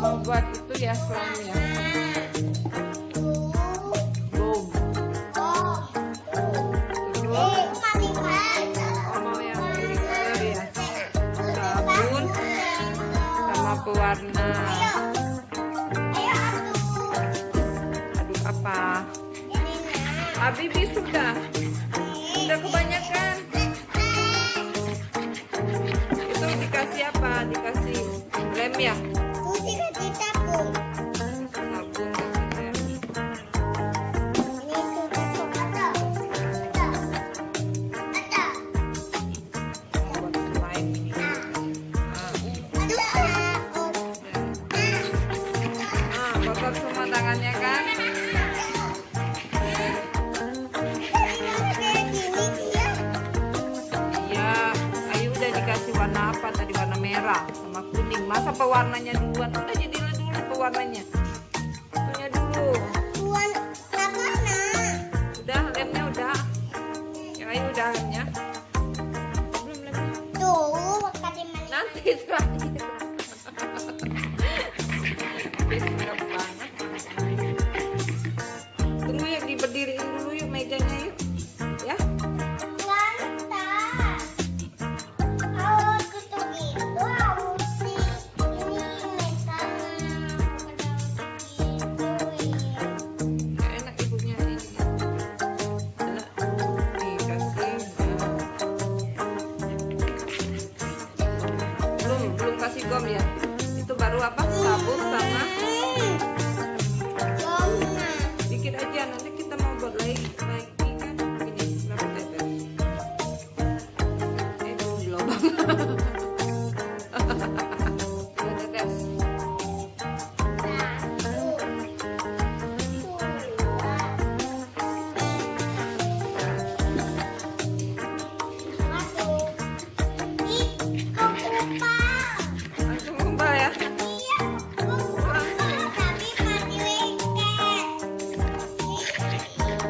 mau buat itu ya suaminya. Boom. Mau yang ini color ya. Sabun sama pewarna. Aduk apa? Habibi sudah kebanyakan. Itu dikasih apa? Dikasih lem ya? Sabun buat slime ini. Kotor semua tangannya kan? Iya, Ayu udah dikasih warna apa tadi? Warna merah sama kuning. Masa pewarnanya duluan? Udah jadilah dulu pewarnanya. Itunya dulu. Udah, lemnya udah. Yang Ayu udah lemnya. Belum lemnya. Nanti terakhir. Siap banget. Tunggu yuk, diberdiriin dulu yuk mejanya yuk. Ya. Nggak enak ibunya ini. Enak. Dikasih. Belum kasih gom ya. Itu baru apa? Sabun sama dikit aja, nanti kita mau buat lagi kan ini berapa tetes di lubang. Dua tetes. Langsung kumpul ya.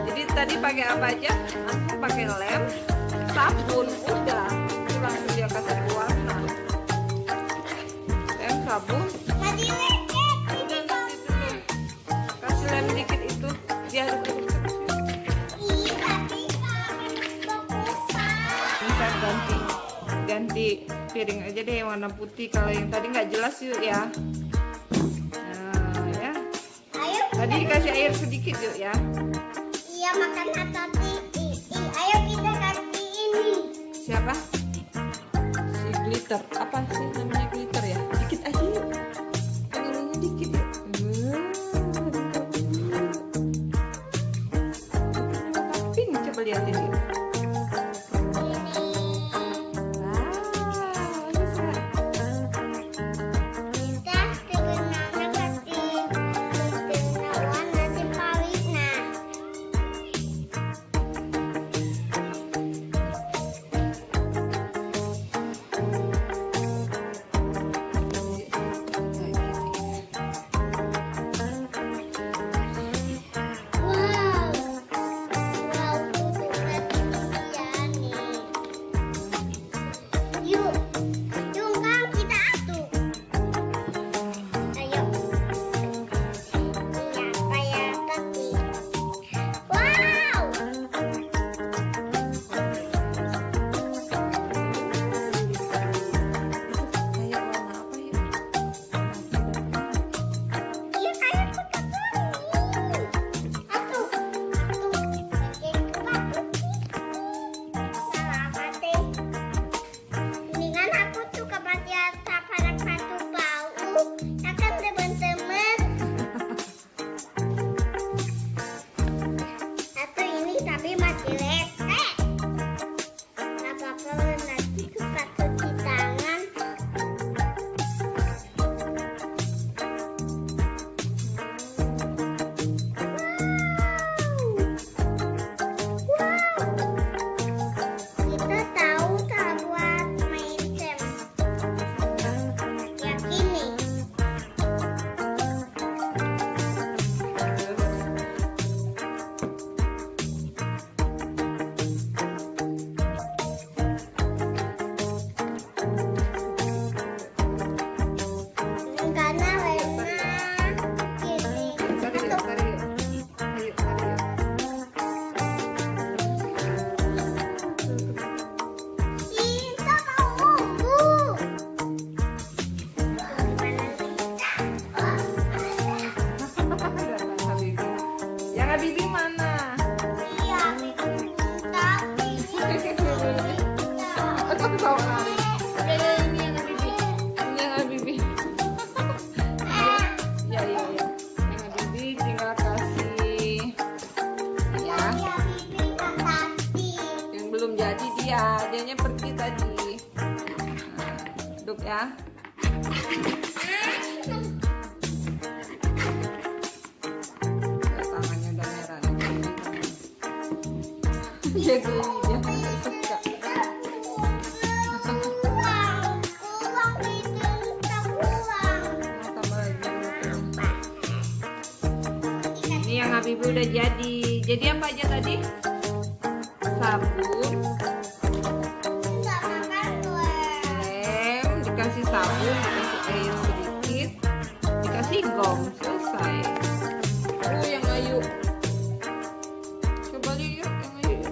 Jadi tadi pakai apa aja? Langsung pakai lem, sabun, udah. Itu langsung dia kasih warna. Lem, sabun. Udah nanti dulu. Kasih lem dikit itu. Diaduk terus. Bisa ganti piring aja deh yang warna putih. Kalau yang tadi nggak jelas yuk ya. Nah ya. Tadi dikasih air sedikit yuk ya. Iya, makan hati. Ayo kita ganti ini. Siapa? Si glitter. Apa sih namanya glitter ya? Dikit aja yuk. Pengennya dikit yuk. Pink, coba liatin yuk. ya. Tangannya udah merah. Dia geli, dia nggak suka. Tambah lagi. Ini yang Habibie udah jadi. Jadi apa aja tadi? Sabun, lem, dikasih sabun, dikasih air sedikit, dikasih gom, selesai. Yang Ayu, coba lihat yang Ayu.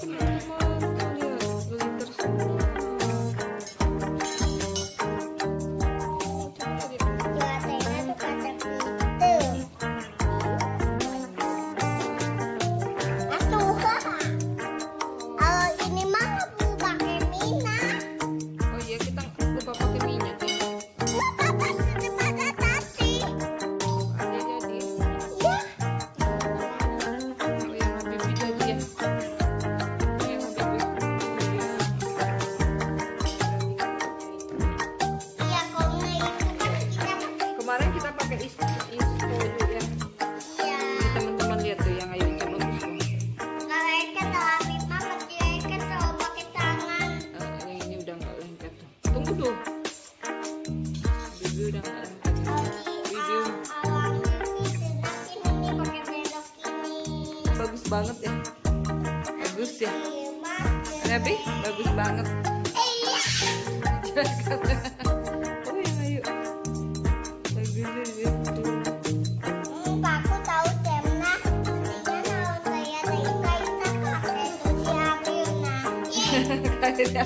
Teman-teman, tuh lihat glitter semua. Coba lihat. Oh iya, kita lupa pakai minyak ya. Ada jadi. Oh yang Habibie jadi ya. Oh yang Habibie. Kemarin kita pakai ispo juga ya. Teman-teman lihat tuh yang Ayu coba bagus tuh. Yang ini udah nggak lengket tuh. Tunggu tuh. Habibie udah nggak lengket. Video bagus banget ya. Bagus ya. Habibie bagus banget. Oh yang Ayu. Bagus ya.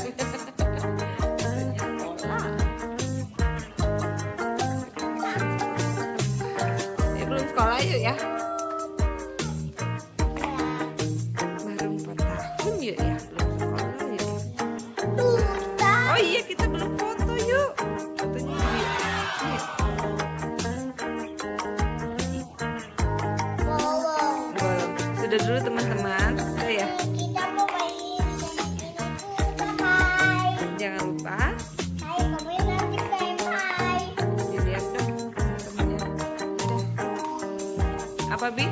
Ya, belum sekolah yuk ya. Baru 4 tahun yuk ya. Belum sekolah yuk. Oh iya kita belum foto yuk. Fotonya yuk. Belum. Sudah dulu teman-teman. Sudah ya. Jangan lupa dilihat dong temennya. Apa Bi?